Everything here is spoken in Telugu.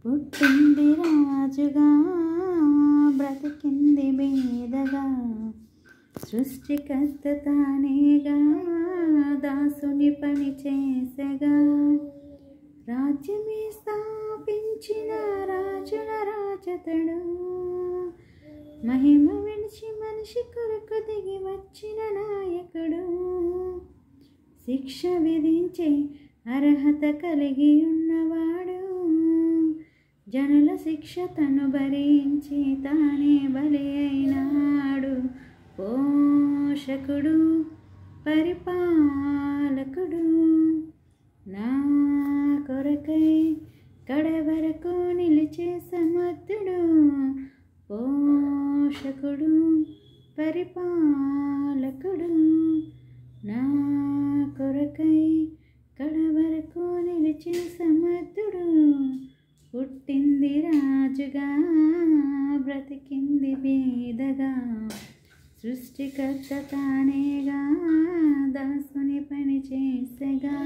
పుట్టింది రాజుగా బ్రతికింది బీదగా సృష్టికర్త తానేగా దాసుని పని చేసగా రాజ్యమే స్థాపించిన రాజుల రాజతడు మహిమ విడిచి మనిషి కొరకు దిగి వచ్చిన నాయకుడు శిక్ష విధించే అర్హత కలిగి ఉన్నవాడు జనుల శిక్ష తను భరించి తానే బలి అయినాడు పోషకుడు పరిపాలకుడు నా కొరకై కడవరకు నిలిచే సమర్థుడు పోషకుడు పరిపాలకుడు నా కొరకై కడవరకు నిలిచే సమర్థుడు పుట్టింది రాజుగా బ్రతికింది బీదగా సృష్టికర్త తానేగా దాసుని పని చేసగా